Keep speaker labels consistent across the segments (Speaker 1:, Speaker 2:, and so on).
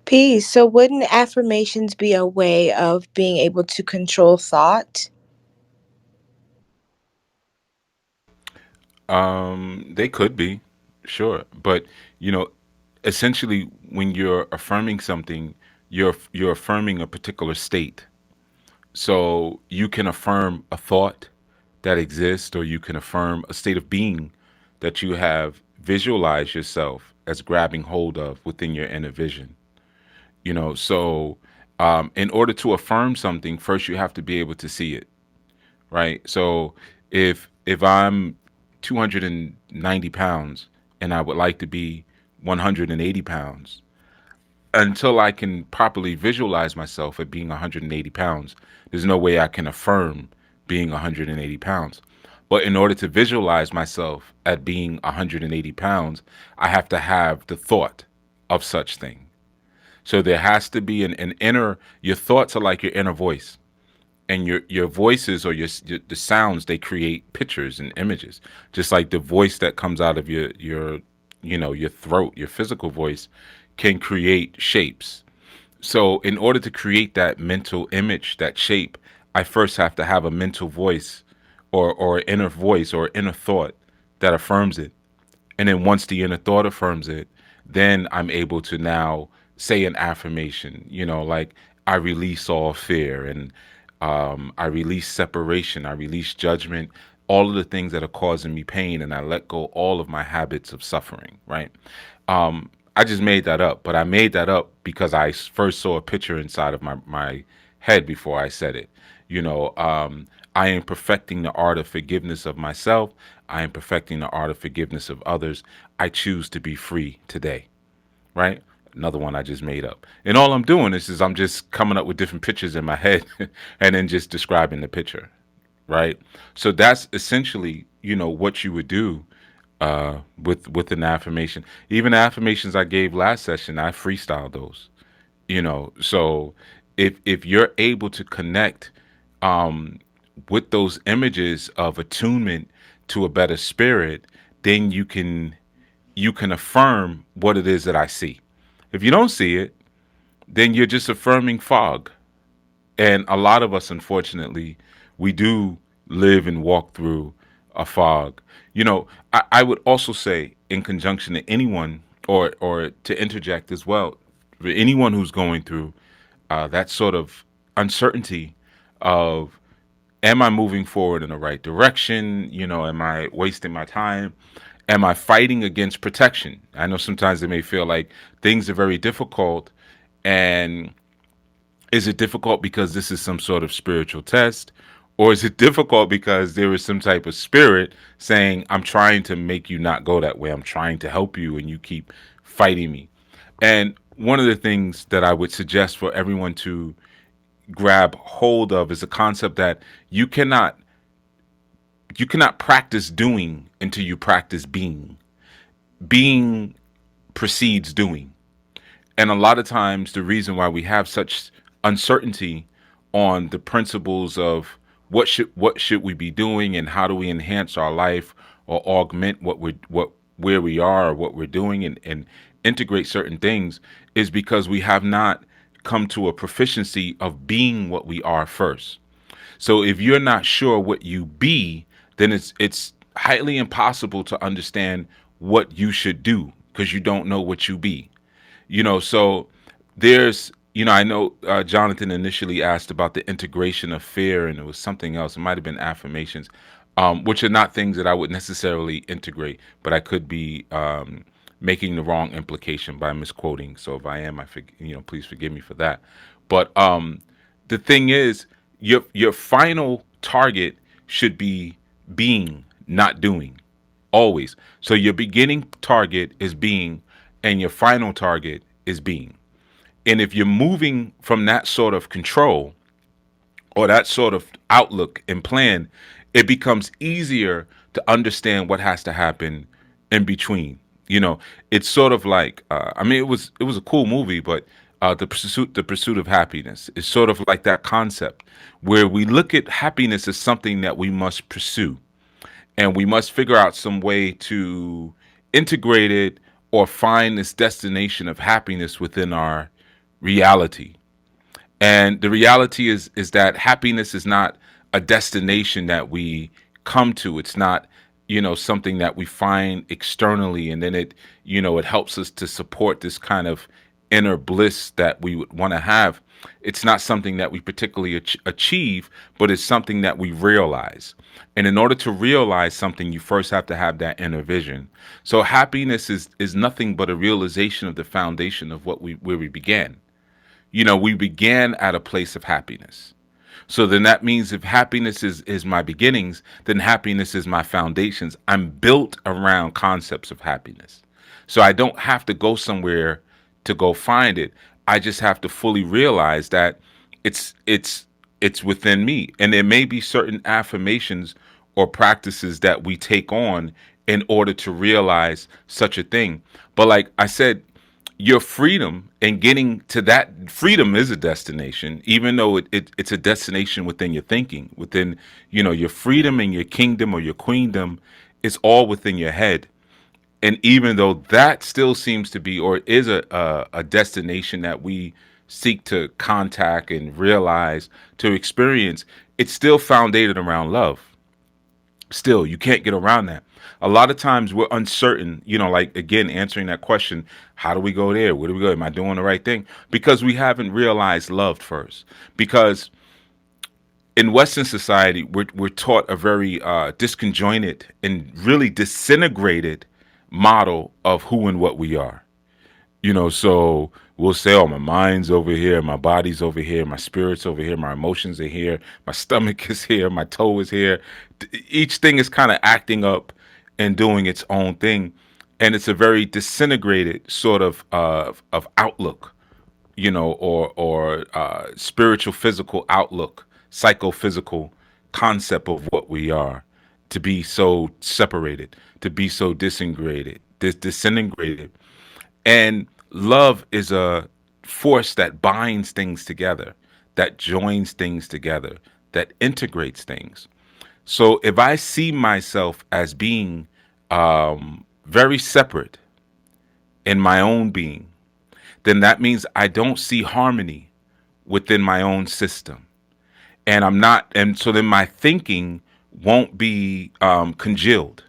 Speaker 1: Peace. So, wouldn't affirmations be a way of being able to control thought?
Speaker 2: They could be, sure, but you know, essentially, when you're affirming something, you're affirming a particular state. So you can affirm a thought that exists, or you can affirm a state of being that you have visualized yourself as grabbing hold of within your inner vision. So in order to affirm something, first you have to be able to see it, right? So if I'm 290 pounds and I would like to be 180 pounds, until I can properly visualize myself at being 180 pounds, there's no way I can affirm being 180 pounds. But in order to visualize myself at being 180 pounds, I have to have the thought of such thing. So there has to be an inner, your thoughts are like your inner voice. And your voices, or your the sounds, they create pictures and images, just like the voice that comes out of your throat, your physical voice can create shapes. So in order to create that mental image, that shape, I first have to have a mental voice, or inner voice, or inner thought that affirms it. And then once the inner thought affirms it, then I'm able to now say an affirmation, like I release all fear, and I release separation, I release judgment, all of the things that are causing me pain, and I let go all of my habits of suffering, right? I just made that up, but I made that up because I first saw a picture inside of my head before I said it. I am perfecting the art of forgiveness of myself. I am perfecting the art of forgiveness of others. I choose to be free today, right? Another one I just made up. And all I'm doing is I'm just coming up with different pictures in my head and then just describing the picture, right? So that's essentially, what you would do with an affirmation. Even the affirmations I gave last session, I freestyled those. So if you're able to connect um, with those images of attunement to a better spirit, then you can affirm what it is that I see. If you don't see it, then you're just affirming fog. And a lot of us, unfortunately, we do live and walk through a fog. I would also say, in conjunction to anyone, or to interject as well, for anyone who's going through that sort of uncertainty of, am I moving forward in the right direction? Am I wasting my time? Am I fighting against protection? I know sometimes it may feel like things are very difficult, and is it difficult because this is some sort of spiritual test? Or is it difficult because there is some type of spirit saying, I'm trying to make you not go that way. I'm trying to help you and you keep fighting me. And one of the things that I would suggest for everyone to grab hold of is a concept that you cannot you cannot practice doing until you practice being. Being precedes doing. And a lot of times, the reason why we have such uncertainty on the principles of what should we be doing, and how do we enhance our life or augment what where we are, or what we're doing, and integrate certain things, is because we have not come to a proficiency of being what we are first. So if you're not sure what you be, then it's highly impossible to understand what you should do, because you don't know what you be. So there's, I know Jonathan initially asked about the integration of fear, and it was something else. It might have been affirmations, which are not things that I would necessarily integrate, but I could be making the wrong implication by misquoting. So if I am, please forgive me for that. But the thing is, your final target should be being, not doing, always. So your beginning target is being, and your final target is being. And if you're moving from that sort of control, or that sort of outlook and plan, it becomes easier to understand what has to happen in between. It's sort of like, it was a cool movie, but the pursuit of happiness is sort of like that concept, where we look at happiness as something that we must pursue, and we must figure out some way to integrate it, or find this destination of happiness within our reality. And the reality is that happiness is not a destination that we come to. It's not, something that we find externally and then it helps us to support this kind of inner bliss that we would want to have. It's not something that we particularly achieve, but it's something that we realize. And in order to realize something, you first have to have that inner vision. So happiness is nothing but a realization of the foundation of what we where we began. We began at a place of happiness. So then that means if happiness is my beginnings, then happiness is my foundations. I'm built around concepts of happiness. So I don't have to go somewhere to go find it. I just have to fully realize that it's it's it's within me. And there may be certain affirmations or practices that we take on in order to realize such a thing. But like I said, your freedom and getting to that freedom is a destination, even though it's a destination within your thinking, within, your freedom and your kingdom or your queendom is all within your head. And even though that still seems to be or is a destination that we seek to contact and realize to experience, it's still founded around love. Still, you can't get around that. A lot of times we're uncertain, like again, answering that question, how do we go there? Where do we go? Am I doing the right thing? Because we haven't realized love first. Because in Western society, we're taught a very disconjointed and really disintegrated model of who and what we are. So we'll say, oh, my mind's over here, my body's over here, my spirit's over here, my emotions are here, my stomach is here, my toe is here. Each thing is kind of acting up and doing its own thing. And it's a very disintegrated sort of outlook, or spiritual, physical outlook, psychophysical concept of what we are, to be so separated, to be so disintegrated, disintegrated. And love is a force that binds things together, that joins things together, that integrates things. So if I see myself as being very separate in my own being, then that means I don't see harmony within my own system. And so then my thinking won't be congealed.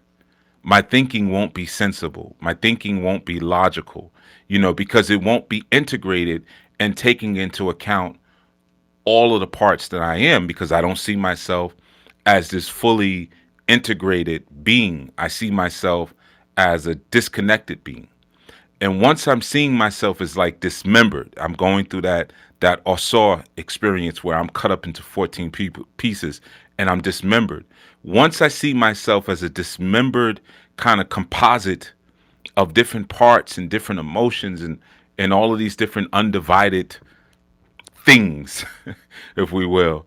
Speaker 2: My thinking won't be sensible. My thinking won't be logical, because it won't be integrated and taking into account all of the parts that I am, because I don't see myself as this fully integrated being. I see myself as a disconnected being. And once I'm seeing myself as like dismembered, I'm going through that Ossaw experience where I'm cut up into 14 pieces and I'm dismembered. Once I see myself as a dismembered kind of composite of different parts and different emotions and all of these different undivided things, if we will,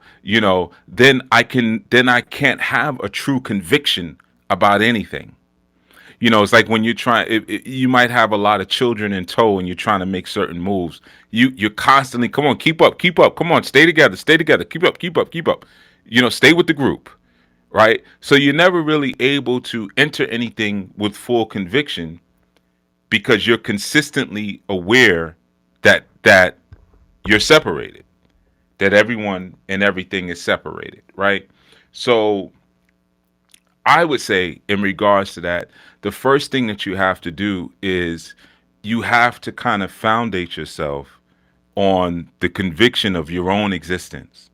Speaker 2: then I can't have a true conviction about anything. It's like when you're trying, you might have a lot of children in tow and you're trying to make certain moves. You're constantly, come on, keep up, come on, stay together, keep up. Stay with the group, right? So you're never really able to enter anything with full conviction because you're consistently aware that you're separated, that everyone and everything is separated, right? So I would say, in regards to that, the first thing that you have to do is you have to kind of foundate yourself on the conviction of your own existence,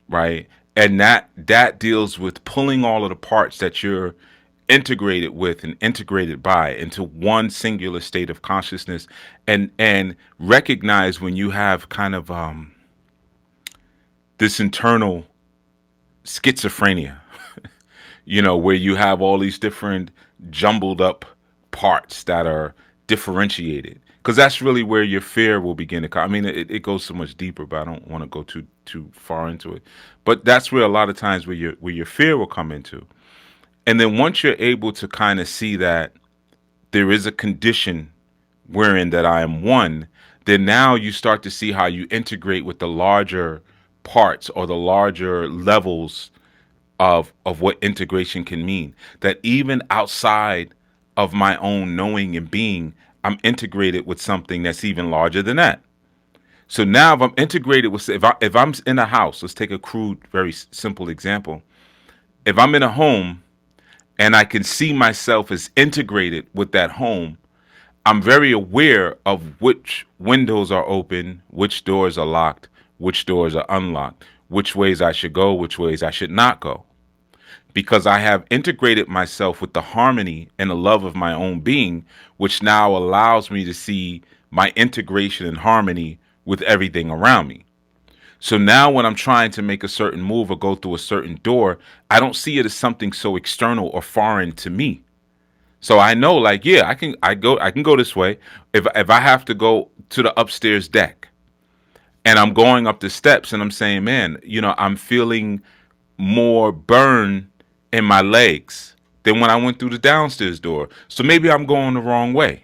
Speaker 2: right? And that deals with pulling all of the parts that you're integrated with and integrated by into one singular state of consciousness, and recognize when you have kind of this internal schizophrenia, where you have all these different jumbled up parts that are differentiated. Because that's really where your fear will begin to come. I mean, it goes so much deeper, but I don't want to go too far into it. But that's where a lot of times where your fear will come into. And then once you're able to kind of see that there is a condition wherein that I am one, then now you start to see how you integrate with the larger parts or the larger levels of what integration can mean. That even outside of my own knowing and being, I'm integrated with something that's even larger than that. So now if I'm integrated with, if I'm in a house, let's take a crude, very simple example. If I'm in a home and I can see myself as integrated with that home, I'm very aware of which windows are open, which doors are locked, which doors are unlocked, which ways I should go, which ways I should not go. Because I have integrated myself with the harmony and the love of my own being, which now allows me to see my integration and harmony with everything around me. So now when I'm trying to make a certain move or go through a certain door, I don't see it as something so external or foreign to me. So I know, like, yeah, I can go this way. If I have to go to the upstairs deck and I'm going up the steps and I'm saying, man, I'm feeling more burn in my legs than when I went through the downstairs door. So maybe I'm going the wrong way.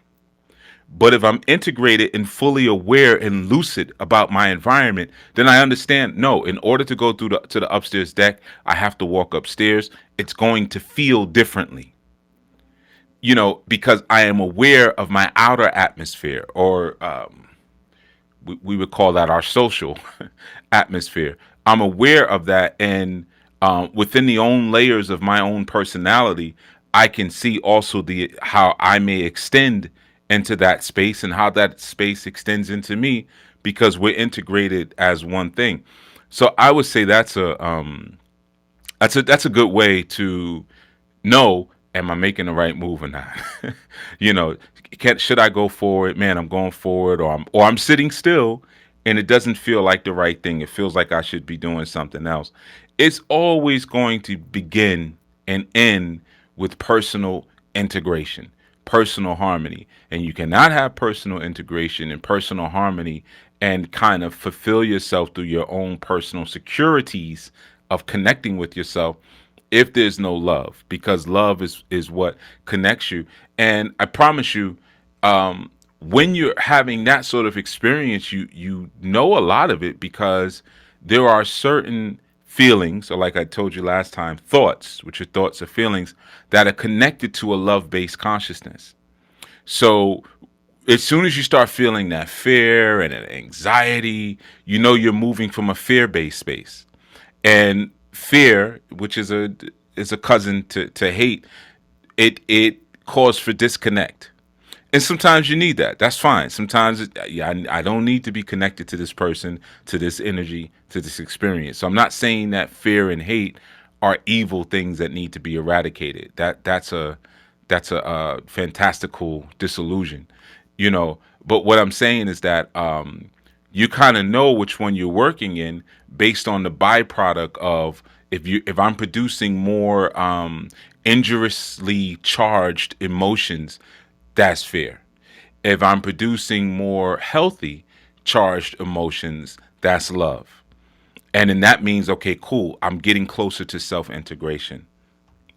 Speaker 2: But if I'm integrated and fully aware and lucid about my environment, then I understand, no, in order to go through to the upstairs deck, I have to walk upstairs. It's going to feel differently, because I am aware of my outer atmosphere, or we would call that our social atmosphere. I'm aware of that, and within the own layers of my own personality, I can see also the how I may extend into that space and how that space extends into me because we're integrated as one thing. So I would say that's a good way to know, am I making the right move or not? you know, should I go forward? Man, I'm going forward, or I'm sitting still, and it doesn't feel like the right thing. It feels like I should be doing something else. It's always going to begin and end with personal integration, personal harmony, and you cannot have personal integration and personal harmony and kind of fulfill yourself through your own personal securities of connecting with yourself if there's no love, because love is what connects you. And I promise you, when you're having that sort of experience, you know a lot of it, because there are certain feelings, or like I told you last time, thoughts, which are thoughts or feelings, that are connected to a love-based consciousness. So as soon as you start feeling that fear and that anxiety, you're moving from a fear-based space. And fear, which is a cousin to hate, it calls for disconnect. And sometimes you need that. That's fine. Sometimes, yeah, I don't need to be connected to this person, to this energy, to this experience. So I'm not saying that fear and hate are evil things that need to be eradicated. That's a fantastical disillusion, But what I'm saying is that you kind of know which one you're working in based on the byproduct of, if I'm producing more injuriously charged emotions, that's fear. If I'm producing more healthy charged emotions, that's love. And then that means, okay, cool, I'm getting closer to self integration,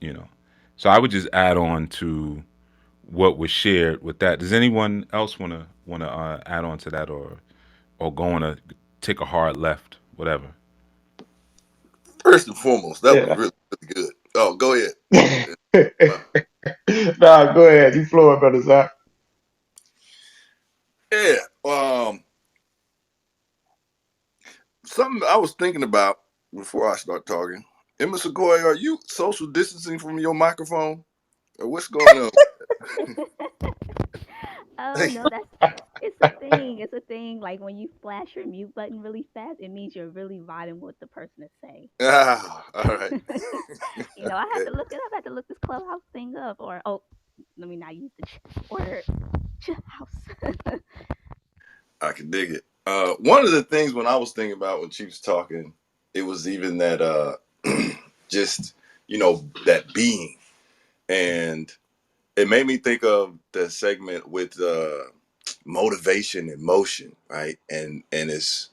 Speaker 2: you know. So I would just add on to what was shared with that. Does anyone else want to add on to that, or go on to take a hard left, whatever?
Speaker 3: First and foremost, that was
Speaker 4: Yeah.
Speaker 3: really, really good. Oh, go ahead. Well,
Speaker 4: Nah, go ahead. You flowing, brother Zach.
Speaker 3: yeah. Something I was thinking about before I start talking. Emma Sequoia, are you social distancing from your microphone? Or what's going on?
Speaker 5: Oh
Speaker 3: Hey.
Speaker 5: no, that's it's a thing. It's a thing. Like when you flash your mute button really fast, it means you're really vibing with the person to say.
Speaker 3: Ah, all right.
Speaker 5: I had
Speaker 3: Okay.
Speaker 5: to look it up. I had to look this clubhouse thing up. Or let me not use the order house.
Speaker 3: I can dig it. One of the things when I was thinking about when she was talking, it was even that just that being, and it made me think of the segment with motivation and motion, right? And it's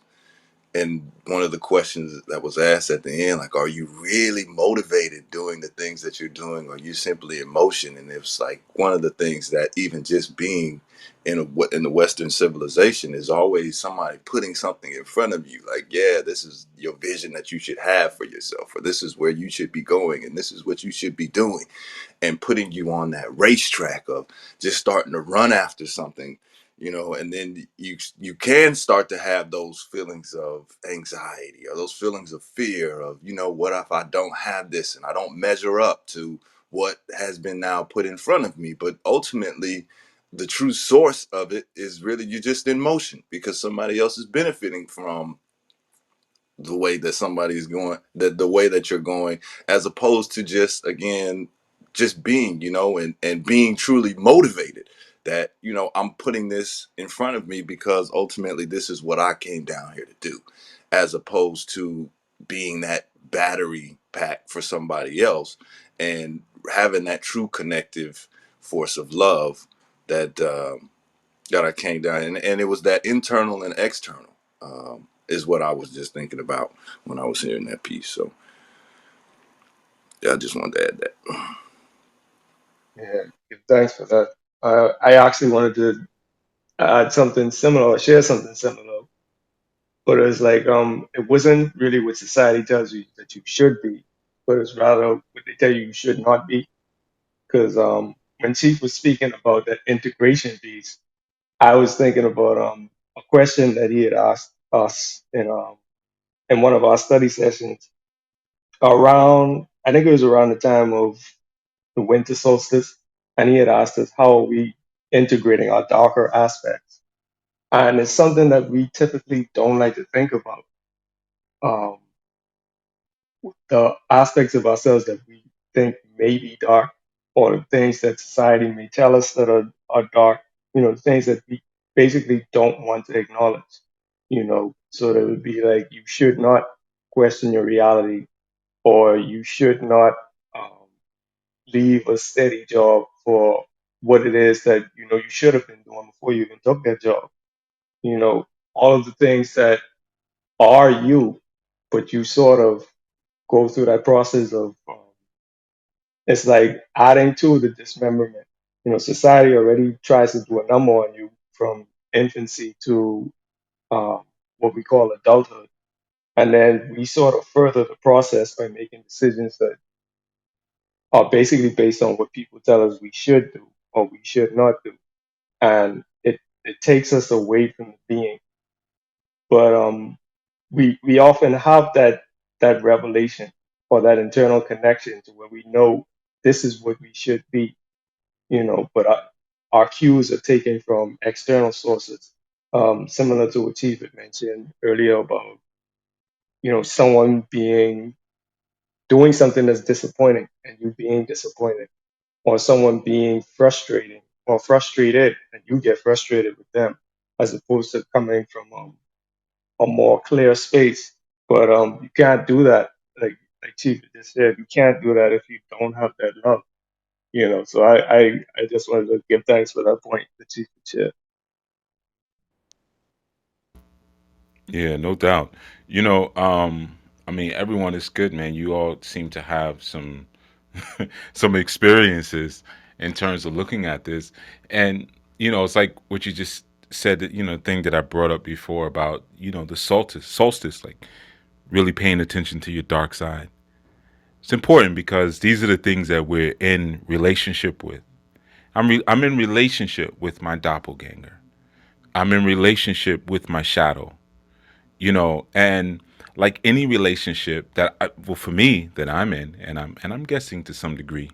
Speaker 3: and one of the questions that was asked at the end, like, are you really motivated doing the things that you're doing, or are you simply emotion? And it's like one of the things that even just being in the Western civilization is always somebody putting something in front of you, like, yeah, this is your vision that you should have for yourself, or this is where you should be going, and this is what you should be doing, and putting you on that racetrack of just starting to run after something. and then you can start to have those feelings of anxiety or those feelings of fear of, what if I don't have this and I don't measure up to what has been now put in front of me. But ultimately, the true source of it is really you're just in motion because somebody else is benefiting from the way that somebody's going, the way that you're going, as opposed to just, again, just being, and being truly motivated that, I'm putting this in front of me because ultimately this is what I came down here to do, as opposed to being that battery pack for somebody else and having that true connective force of love that that I came down, and it was that internal and external, is what I was just thinking about when I was hearing that piece. So yeah, I just wanted to add that.
Speaker 4: Yeah, give thanks for that. I actually wanted to add something similar or share something similar, but it's like it wasn't really what society tells you that you should be, but it's rather what they tell you should not be. Because when Chief was speaking about that integration piece, I was thinking about a question that he had asked us in one of our study sessions around. I think it was around the time of the winter solstice, and he had asked us how are we integrating our darker aspects, and it's something that we typically don't like to think about. Um, the aspects of ourselves that we think may be dark, or the things that society may tell us that are dark, things that we basically don't want to acknowledge, so that would be like you should not question your reality, or you should not um, leave a steady job for what it is that you should have been doing before you even took that job. You know, all of the things that are you, but you sort of go through that process of it's like adding to the dismemberment. Society already tries to do a number on you from infancy to um, what we call adulthood. And then we sort of further the process by making decisions that are basically based on what people tell us we should do or we should not do. And it takes us away from the being. But we often have that revelation or that internal connection to where we know this is what we should be, but our cues are taken from external sources, similar to what Chief had mentioned earlier about, someone doing something that's disappointing and you being disappointed, or someone being frustrating or frustrated and you get frustrated with them, as opposed to coming from a more clear space. But you can't do that, like Chief just said, you can't do that if you don't have that love. So I just wanted to give thanks for that point that Chief shared.
Speaker 2: Yeah, no doubt. I mean, everyone is good, man. You all seem to have some some experiences in terms of looking at this, and it's like what you just said. That thing that I brought up before about the solstice, like really paying attention to your dark side. It's important because these are the things that we're in relationship with. I'm in relationship with my doppelganger. I'm in relationship with my shadow. And like any relationship well, for me that I'm in, and I'm guessing to some degree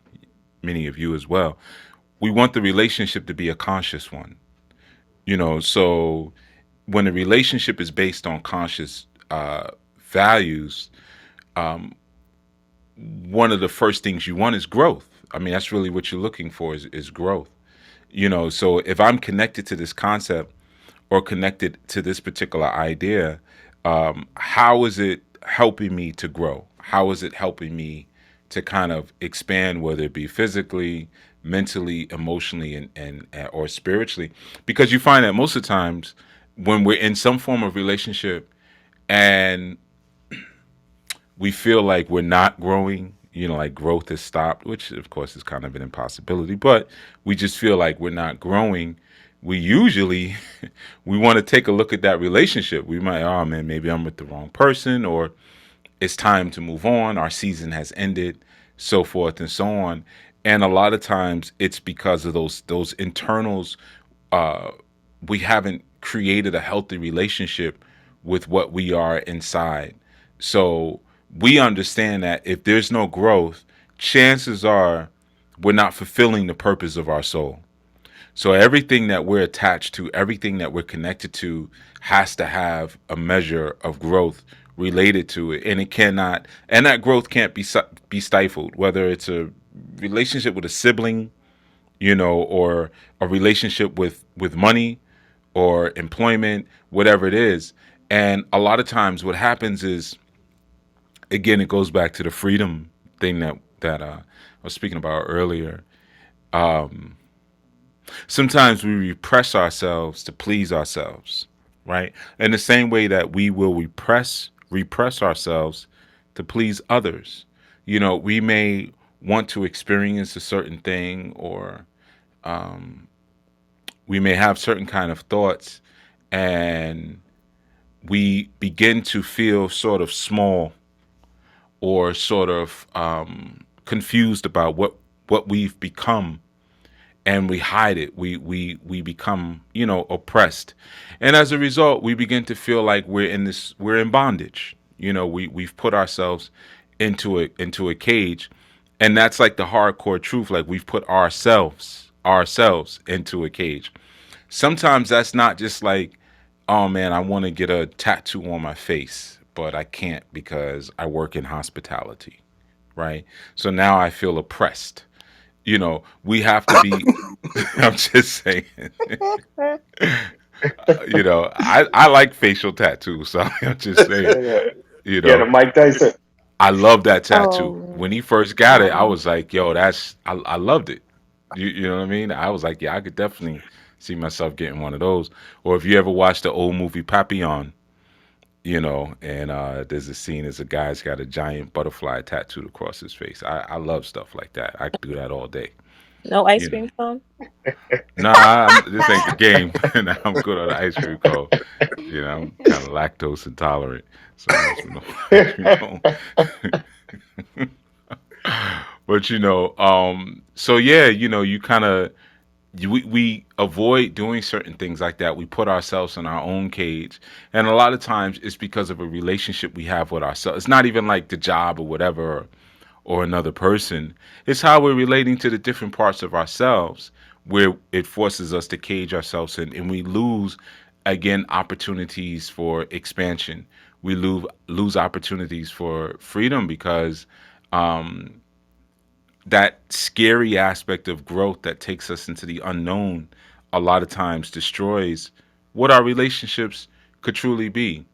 Speaker 2: many of you as well, we want the relationship to be a conscious one. So when a relationship is based on conscious values, one of the first things you want is growth. I mean, that's really what you're looking for is growth. So if I'm connected to this concept or connected to this particular idea, how is it helping me to grow? How is it helping me to kind of expand, whether it be physically, mentally, emotionally, and or spiritually? Because you find that most of the times when we're in some form of relationship and we feel like we're not growing, like growth has stopped, which of course is kind of an impossibility, but we just feel like we're not growing. We usually we want to take a look at that relationship. We might, oh man, maybe I'm with the wrong person, or it's time to move on. Our season has ended, so forth and so on. And a lot of times it's because of those internals uh, we haven't created a healthy relationship with what we are inside. So we understand that if there's no growth, chances are we're not fulfilling the purpose of our soul. So everything that we're attached to, everything that we're connected to has to have a measure of growth related to it, and it cannot, and that growth can't be stifled, whether it's a relationship with a sibling, or a relationship with money or employment, whatever it is. And a lot of times what happens is, again, it goes back to the freedom thing that I was speaking about earlier. Sometimes we repress ourselves to please ourselves, right? In the same way that we will repress ourselves to please others. We may want to experience a certain thing, or we may have certain kind of thoughts, and we begin to feel sort of small, or sort of confused about what we've become, and we hide it. We become, oppressed, and as a result, we begin to feel like we're in bondage. We've put ourselves into a cage, and that's like the hardcore truth. Like, we've put ourselves into a cage. Sometimes that's not just like, oh man, I want to get a tattoo on my face, but I can't because I work in hospitality, right? So now I feel oppressed. We have to be. I'm just saying. I like facial tattoos, so I'm just saying.
Speaker 4: Yeah,
Speaker 2: You
Speaker 4: yeah, the
Speaker 2: know,
Speaker 4: Mike Tyson.
Speaker 2: I love that tattoo.
Speaker 1: Oh,
Speaker 2: When he first got it, I
Speaker 1: wow.
Speaker 2: was like, yo, I loved it. You know what I mean? I was like, yeah, I could definitely see myself getting one of those. Or if you ever watched the old movie Papillon, and there's a scene as a guy's got a giant butterfly tattooed across his face. I love stuff like that. I could do that all day.
Speaker 1: No ice
Speaker 2: You know.
Speaker 1: cream cone?
Speaker 2: Nah, this ain't the game. I'm good on the ice cream cone. I'm kind of lactose intolerant, so I must be no ice cream cone. But so yeah, you kind of we avoid doing certain things like that. We put ourselves in our own cage, and a lot of times it's because of a relationship we have with ourselves. It's not even like the job or whatever, or another person. It's how we're relating to the different parts of ourselves, where it forces us to cage ourselves in, and we lose, again, opportunities for expansion. We lose opportunities for freedom, because that scary aspect of growth that takes us into the unknown a lot of times destroys what our relationships could truly be.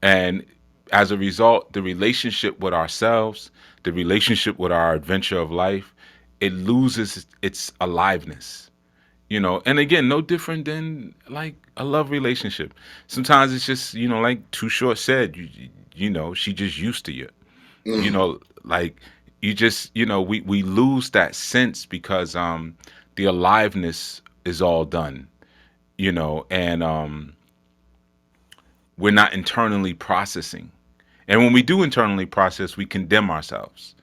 Speaker 2: And as a result, the relationship with ourselves, the relationship with our adventure of life, it loses its aliveness. And again, no different than like a love relationship. Sometimes it's just, like Too Short said, she just used to you. Like, you just, we lose that sense, because the aliveness is all done, and we're not internally processing. And when we do internally process, we condemn ourselves.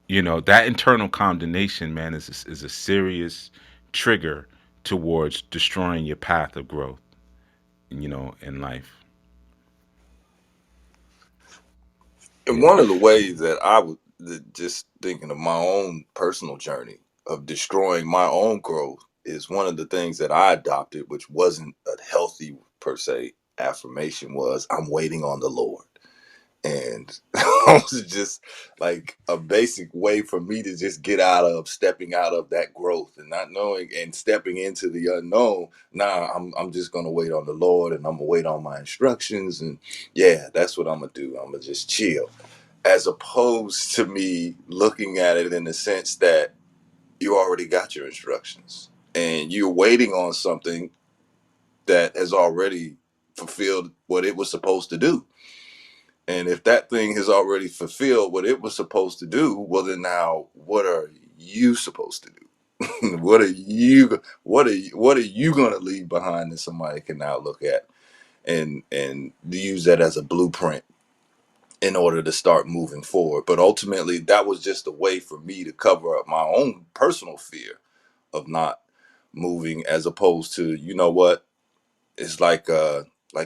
Speaker 2: That internal condemnation, man, is a serious trigger towards destroying your path of growth, in life.
Speaker 3: And
Speaker 2: Yeah.
Speaker 3: one of the ways that I would, just thinking of my own personal journey of destroying my own growth, is one of the things that I adopted, which wasn't a healthy per se affirmation, was I'm waiting on the Lord. And it was just like a basic way for me to just get out of stepping out of that growth and not knowing and stepping into the unknown. Nah, I'm just gonna wait on the Lord, and I'm gonna wait on my instructions, and yeah, that's what I'm gonna do. I'm gonna just chill, as opposed to me looking at it in the sense that you already got your instructions and you're waiting on something that has already fulfilled what it was supposed to do. And if that thing has already fulfilled what it was supposed to do, well then now what are you supposed to do? what are you going to leave behind that somebody can now look at and use that as a blueprint in order to start moving forward. But ultimately, that was just a way for me to cover up my own personal fear of not moving, as opposed to, you know what? it's like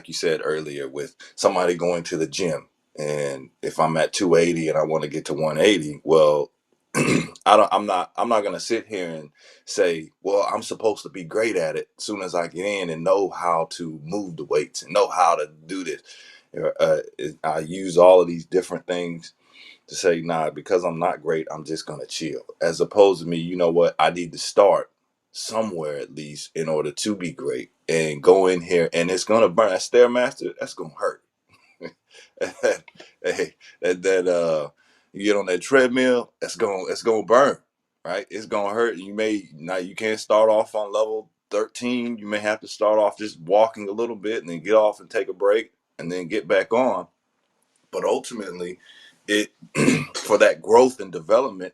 Speaker 3: you said earlier with somebody going to the gym, and if I'm at 280 and I want to get to 180, well, I'm not going to sit here and say, well, I'm supposed to be great at it as soon as I get in and know how to move the weights and know how to do this. I use all of these different things to say, nah, because I'm not great, I'm just gonna chill. As opposed to me, you know what? I need to start somewhere at least in order to be great and go in here, and it's gonna burn. That stairmaster, that's gonna hurt. Hey, that you get on that treadmill, it's gonna burn, right? It's gonna hurt. You may now you can't start off on level 13. You may have to start off just walking a little bit and then get off and take a break and then get back on. But ultimately, it for that growth and development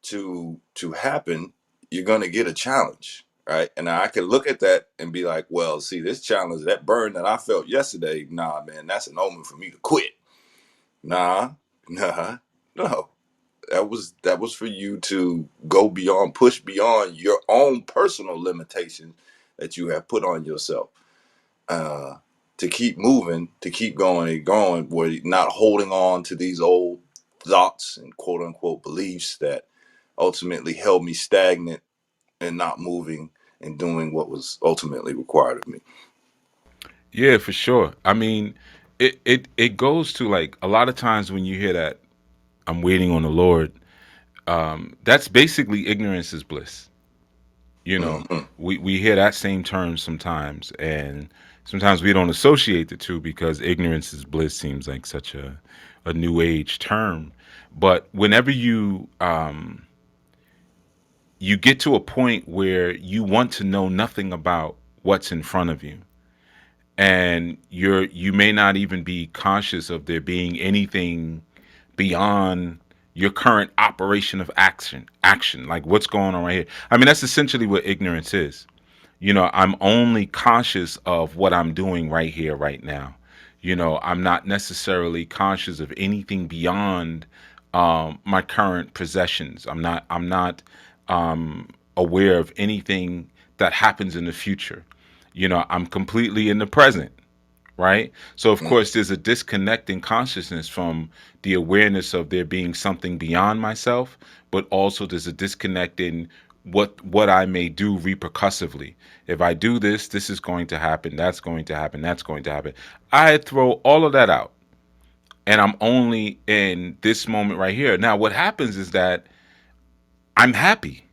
Speaker 3: to happen, you're gonna get a challenge, right? And I can look at that and be like, well, see, this challenge, that burn that I felt yesterday, nah, man, that's an omen for me to quit. Nah, nah, no. That was for you to go beyond, push beyond your own personal limitations that you have put on yourself. Uh, to keep moving, to keep going and going, where you're not holding on to these old thoughts and quote unquote beliefs that ultimately held me stagnant and not moving and doing what was ultimately required of me.
Speaker 2: Yeah, for sure. I mean, it goes to like a lot of times when you hear that I'm waiting on the Lord, that's basically ignorance is bliss. You know,
Speaker 3: Hmm.
Speaker 2: we hear that same term sometimes, and sometimes we don't associate the two because ignorance is bliss seems like such a new age term. But whenever you get to a point where you want to know nothing about what's in front of you, and you may not even be conscious of there being anything beyond your current operation of action, like what's going on right here. I mean, that's essentially what ignorance is. I'm only conscious of what I'm doing right here right now. I'm not necessarily conscious of anything beyond my current possessions. I'm not aware of anything that happens in the future. I'm completely in the present, right? So of course there's a disconnect in consciousness from the awareness of there being something beyond myself, but also there's a disconnect in what I may do repercussively. If I do this, this is going to happen, that's going to happen, that's going to happen. I throw all of that out and I'm only in this moment right here. Now what happens is that I'm happy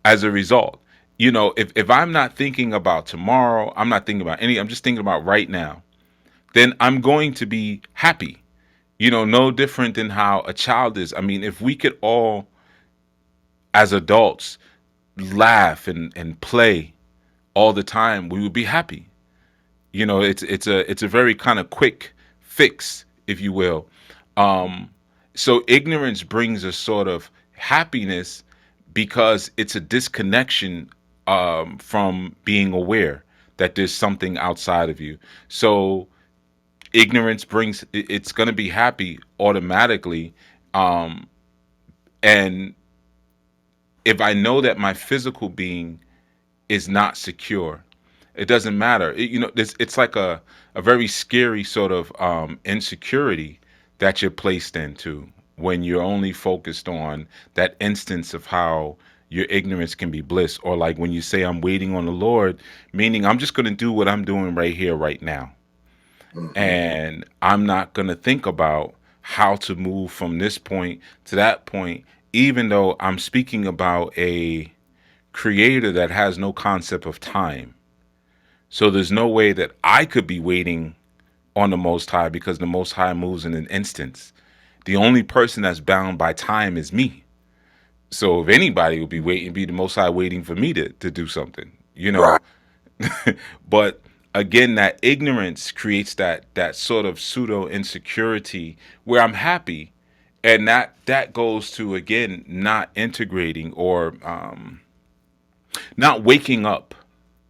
Speaker 2: as a result. If I'm not thinking about tomorrow, I'm not thinking about I'm just thinking about right now, then I'm going to be happy. No different than how a child is. I mean, if we could all, as adults, laugh and play all the time, we would be happy. It's a very kind of quick fix, if you will. Um, so ignorance brings a sort of happiness because it's a disconnection from being aware that there's something outside of you. So ignorance brings it's going to be happy automatically, um and if I know that my physical being is not secure, it doesn't matter. It's like a very scary sort of insecurity that you're placed into when you're only focused on that instance of how your ignorance can be bliss, or like when you say I'm waiting on the Lord, meaning I'm just going to do what I'm doing right here right now,
Speaker 3: Hmm.
Speaker 2: and I'm not going to think about how to move from this point to that point, even though I'm speaking about a creator that has no concept of time. So there's no way that I could be waiting on the Most High because the Most High moves in an instant. The only person that's bound by time is me. So if anybody would be waiting, be the Most High waiting for me to do something,
Speaker 3: Right.
Speaker 2: But again, that ignorance creates that sort of pseudo insecurity where I'm happy, and that goes to again not integrating or not waking up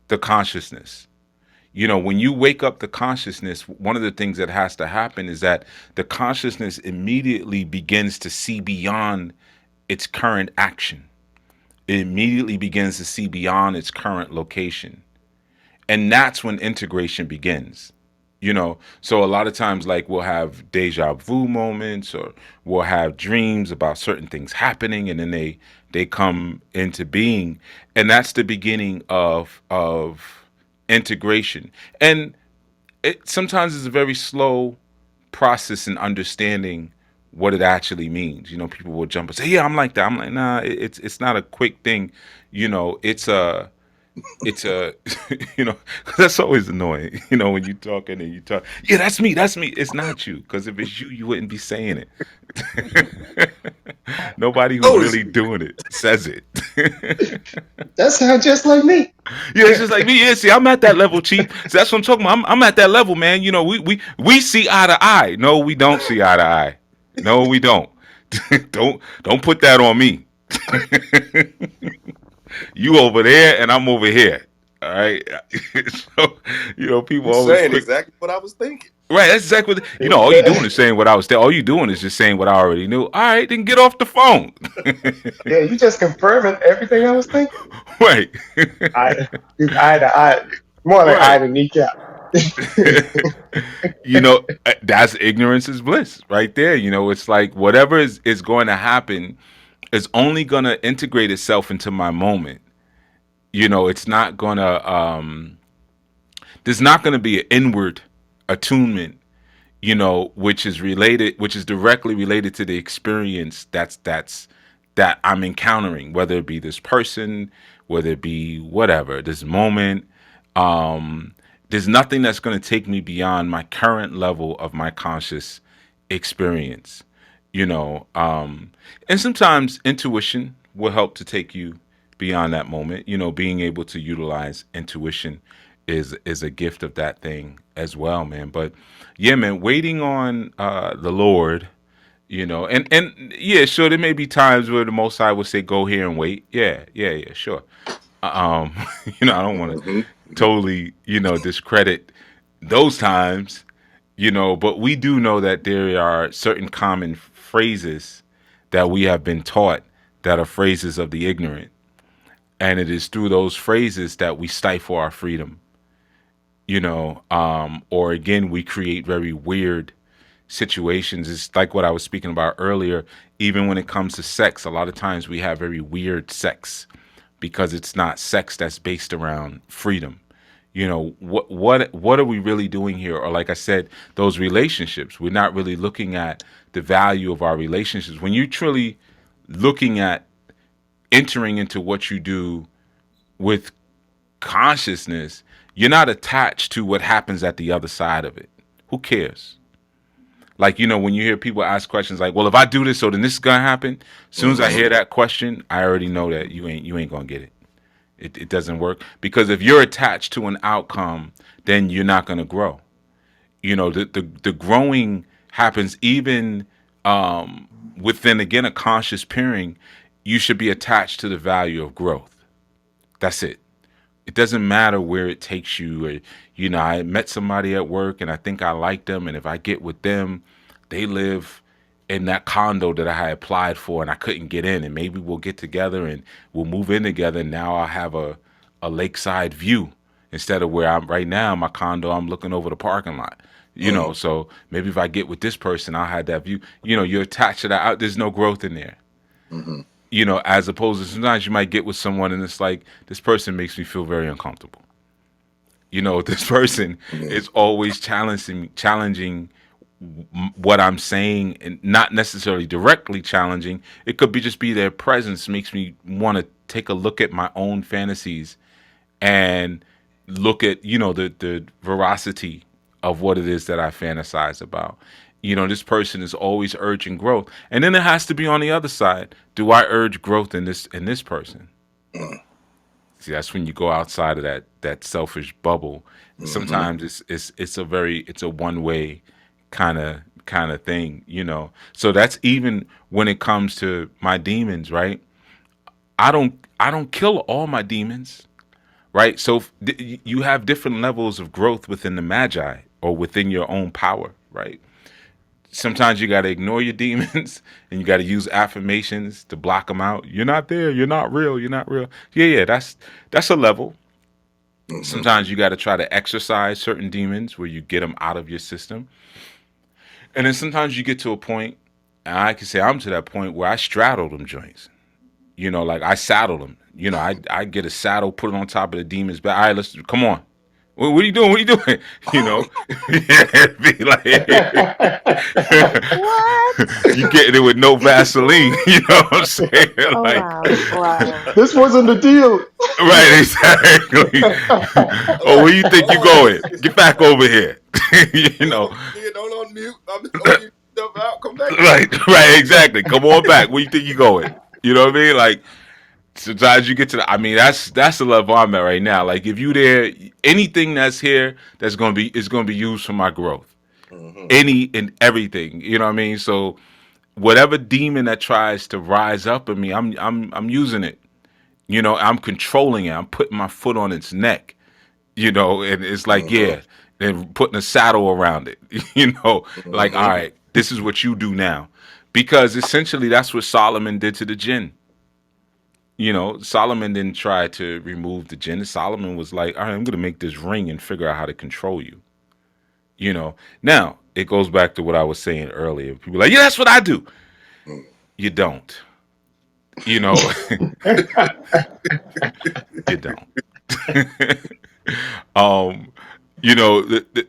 Speaker 2: the consciousness. When you wake up the consciousness, one of the things that has to happen is that the consciousness immediately begins to see beyond its current action. It immediately begins to see beyond its current location. And that's when integration begins. So a lot of times, like, we'll have deja vu moments, or we'll have dreams about certain things happening, and then they come into being, and that's the beginning of integration. And it sometimes is a very slow process in understanding what it actually means. People will jump and say, "Yeah, I'm like that." I'm like, "Nah, it's not a quick thing." It's a that's always annoying. When you talking and you talk, yeah, that's me. It's not you, because if it's you, you wouldn't be saying it. Nobody who's
Speaker 3: Notice
Speaker 2: really
Speaker 3: me.
Speaker 2: doing it says it.
Speaker 4: That sounds just like me.
Speaker 2: Yeah, it's just like me. Yeah, see, I'm at that level, chief. So that's what I'm talking about. I'm at that level, man. We see eye to eye. No, we don't see eye to eye. No, we don't. Don't put that on me. You over there and I'm over here. All right. So, people
Speaker 3: You
Speaker 2: always
Speaker 3: saying
Speaker 2: quick.
Speaker 3: exactly what I was thinking.
Speaker 2: Right. That's exactly what, all you doing is saying what I was saying. All you doing is just saying what I already knew. All right, then get off the phone.
Speaker 4: Yeah, you just confirming everything I was thinking.
Speaker 2: Right.
Speaker 4: I, eye to eye, more like eye
Speaker 2: Right.
Speaker 4: to kneecap.
Speaker 2: That's ignorance is bliss right there. It's like whatever is going to happen is only going to integrate itself into my moment. It's not going to, there's not going to be an inward attunement, which is directly related to the experience that I'm encountering, whether it be this person, whether it be whatever, this moment. Um, there's nothing that's going to take me beyond my current level of my conscious experience, and sometimes intuition will help to take you beyond that moment. Being able to utilize intuition is a gift of that thing as well, man. But yeah, man, waiting on the Lord, and yeah, sure, there may be times where the Most High would say, "Go here and wait." Yeah, yeah, yeah, sure. Um, I don't want to
Speaker 3: Hmm.
Speaker 2: totally, discredit those times, but we do know that there are certain common phrases that we have been taught that are phrases of the ignorant. And it is through those phrases that we stifle our freedom, or again, we create very weird situations. It's like what I was speaking about earlier. Even when it comes to sex, a lot of times we have very weird sex because it's not sex that's based around freedom. What are we really doing here? Or like I said, those relationships, we're not really looking at the value of our relationships. When you're truly looking at entering into what you do with consciousness, you're not attached to what happens at the other side of it. Who cares? Like, when you hear people ask questions like, well, if I do this, so then this is gonna happen. As soon as I
Speaker 3: Hmm.
Speaker 2: hear that question, I already know that you ain't gonna get it. It doesn't work, because if you're attached to an outcome, then you're not gonna grow. The growing happens even within, again, a conscious peering. You should be attached to the value of growth. That's it. It doesn't matter where it takes you. Or, I met somebody at work and I think I like them, and if I get with them, they live in that condo that I had applied for and I couldn't get in, and maybe we'll get together and we'll move in together. And now I'll have a lakeside view instead of where I'm right now. My condo, I'm looking over the parking lot. So maybe if I get with this person, I'll have that view. You're attached to that. There's no growth in there.
Speaker 3: Hmm.
Speaker 2: As opposed to sometimes you might get with someone and it's like, this person makes me feel very uncomfortable. This person
Speaker 3: Yeah.
Speaker 2: is always challenging what I'm saying, and not necessarily directly challenging. It could be just be their presence makes me want to take a look at my own fantasies and look at, the veracity of what it is that I fantasize about. This person is always urging growth. And then it has to be on the other side. Do I urge growth in this person? See, that's when you go outside of that selfish bubble.
Speaker 3: Hmm.
Speaker 2: Sometimes it's a one way kind of thing. So that's even when it comes to my demons, right? I don't kill all my demons, right? So you have different levels of growth within the magi or within your own power, right? Sometimes you got to ignore your demons and you got to use affirmations to block them out. You're not there. You're not real. You're not real. Yeah, yeah. That's a level.
Speaker 3: Mm-hmm.
Speaker 2: Sometimes you got to try to exercise certain demons where you get them out of your system. And then sometimes you get to a point, and I can say I'm to that point where I straddle them joints. Like I saddle them. I get a saddle, put it on top of the demon's back. All right, let's come on. What are you doing? What are you doing? Yeah, be like,
Speaker 1: What?
Speaker 2: you getting it with no Vaseline. You know what I'm saying?
Speaker 1: Oh
Speaker 2: Like,
Speaker 1: wow. Wow.
Speaker 4: This wasn't the deal.
Speaker 2: right, exactly. Oh, where you think you
Speaker 3: Hold on,
Speaker 2: going? Get back over here. you know,
Speaker 3: nigga, don't unmute. I'm just gonna leave stuff out. Come back here.
Speaker 2: right, exactly. Come on back. Where you think you going? You know what I mean? Like, sometimes you get to the. I mean, that's the level I'm at right now. Like, if you there, anything that's here that's gonna be used for my growth.
Speaker 3: Mm-hmm.
Speaker 2: Any and everything. You know what I mean? So whatever demon that tries to rise up in me, I'm using it. I'm controlling it. I'm putting my foot on its neck. And it's like,
Speaker 3: Mm-hmm.
Speaker 2: yeah, and putting a saddle around it. Like, all
Speaker 3: Mm-hmm.
Speaker 2: right, this is what you do now, because essentially that's what Solomon did to the jinn. Solomon didn't try to remove the jinn. Solomon was like, all right, I'm going to make this ring and figure out how to control you. Now it goes back to what I was saying earlier. People are like, yeah, that's what I do. You don't. You know, you don't. um,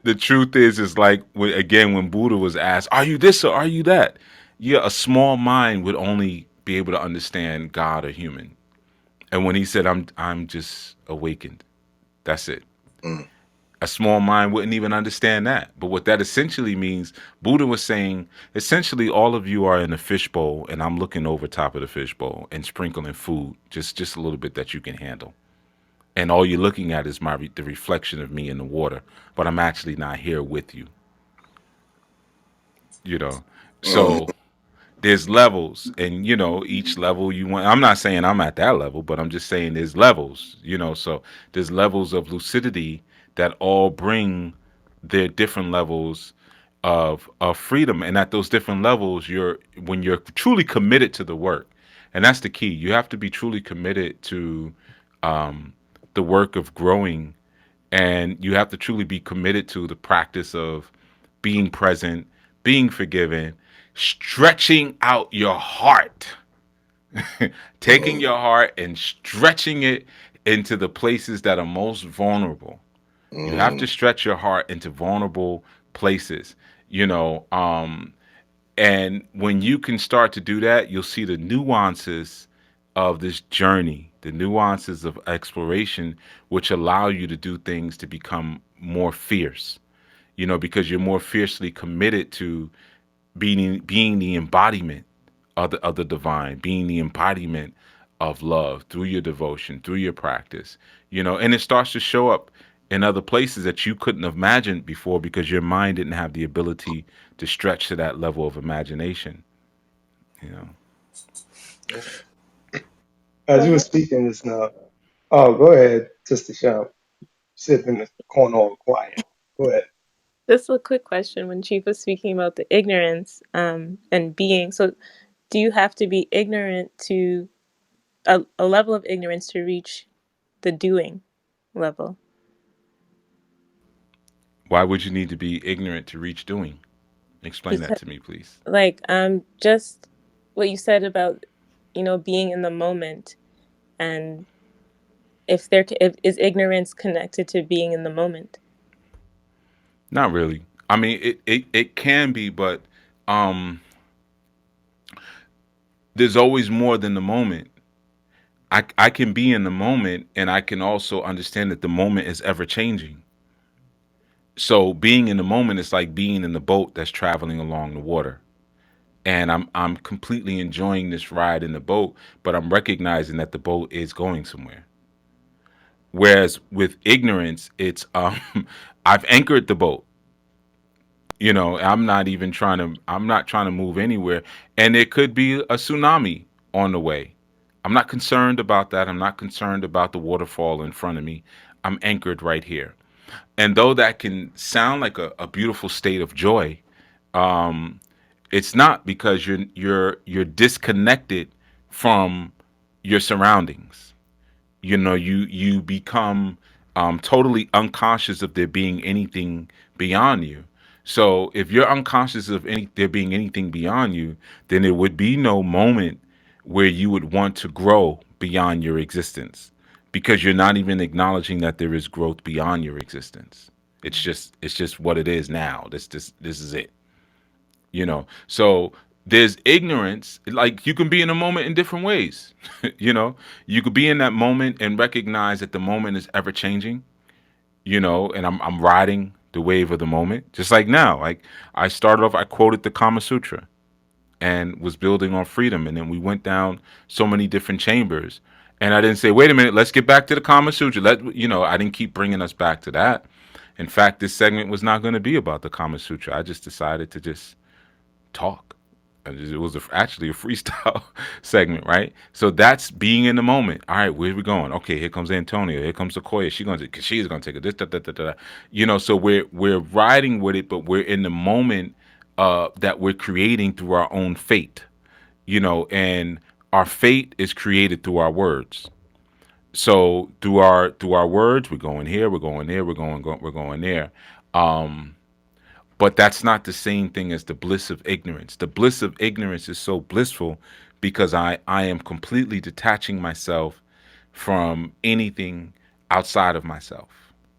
Speaker 2: the truth is like when Buddha was asked, "Are you this or are you that?" Yeah, a small mind would only be able to understand God or human. And when he said, "I'm just awakened," that's it.
Speaker 3: Mm-hmm.
Speaker 2: A small mind wouldn't even understand that. But what that essentially means, Buddha was saying, essentially, all of you are in a fishbowl, and I'm looking over top of the fishbowl and sprinkling food, just a little bit that you can handle. And all you're looking at is the reflection of me in the water, but I'm actually not here with you. You know, so there's levels, and each level you want. I'm not saying I'm at that level, but I'm just saying there's levels. So there's levels of lucidity that all bring their different levels of freedom, and at those different levels, when you're truly committed to the work, and that's the key. You have to be truly committed to the work of growing, and you have to truly be committed to the practice of being present, being forgiven, stretching out your heart, taking your heart and stretching it into the places that are most vulnerable. You have
Speaker 3: Mm-hmm.
Speaker 2: to stretch your heart into vulnerable places, you know. And when you can start to do that, you'll see the nuances of this journey, the nuances of exploration, which allow you to do things to become more fierce, because you're more fiercely committed to being the embodiment of the divine, being the embodiment of love through your devotion, through your practice, and it starts to show up in other places that you couldn't have imagined before because your mind didn't have the ability to stretch to that level of imagination, you know.
Speaker 4: As
Speaker 1: Go
Speaker 4: you were
Speaker 1: ahead.
Speaker 4: speaking just now, oh, go ahead, Sister Sham. Sit in the corner all quiet. Go ahead.
Speaker 6: Just a quick question. When Chief was speaking about the ignorance and being, so do you have to be ignorant to a level of ignorance to reach the doing level?
Speaker 2: Why would you need to be ignorant to reach doing? Explain that
Speaker 6: Because,
Speaker 2: to me, please.
Speaker 6: like, just what you said about, being in the moment, and if is ignorance connected to being in the moment?
Speaker 2: Not really. I mean, it can be, but um, there's always more than the moment. I can be in the moment, and I can also understand that the moment is ever changing. So being in the moment is like being in the boat that's traveling along the water. And I'm completely enjoying this ride in the boat, but I'm recognizing that the boat is going somewhere. Whereas with ignorance, it's I've anchored the boat. I'm not trying to move anywhere. And it could be a tsunami on the way. I'm not concerned about that. I'm not concerned about the waterfall in front of me. I'm anchored right here. And though that can sound like a beautiful state of joy, it's not, because you're disconnected from your surroundings. You become totally unconscious of there being anything beyond you. So if you're unconscious of any there being anything beyond you, then there would be no moment where you would want to grow beyond your existence, because you're not even acknowledging that there is growth beyond your existence. It's just what it is now. This is it. So there's ignorance. Like, you can be in a moment in different ways. You could be in that moment and recognize that the moment is ever changing. And I'm riding the wave of the moment, just like now. Like, I started off, I quoted the Kama Sutra and was building on freedom, and then we went down so many different chambers, and I didn't say, wait a minute, let's get back to the Kama Sutra. I didn't keep bringing us back to that. In fact, this segment was not going to be about the Kama Sutra. I just decided to just talk. It was actually a freestyle segment, right? So that's being in the moment. All right, where are we going? Okay, here comes Antonio. Here comes Sequoia. She's going to take it. This, da, da, da, da. So we're riding with it, but we're in the moment that we're creating through our own fate. And our fate is created through our words. So through our words, we're going here, we're going there, we're going there. Um, but that's not the same thing as the bliss of ignorance. The bliss of ignorance is so blissful because I am completely detaching myself from anything outside of myself.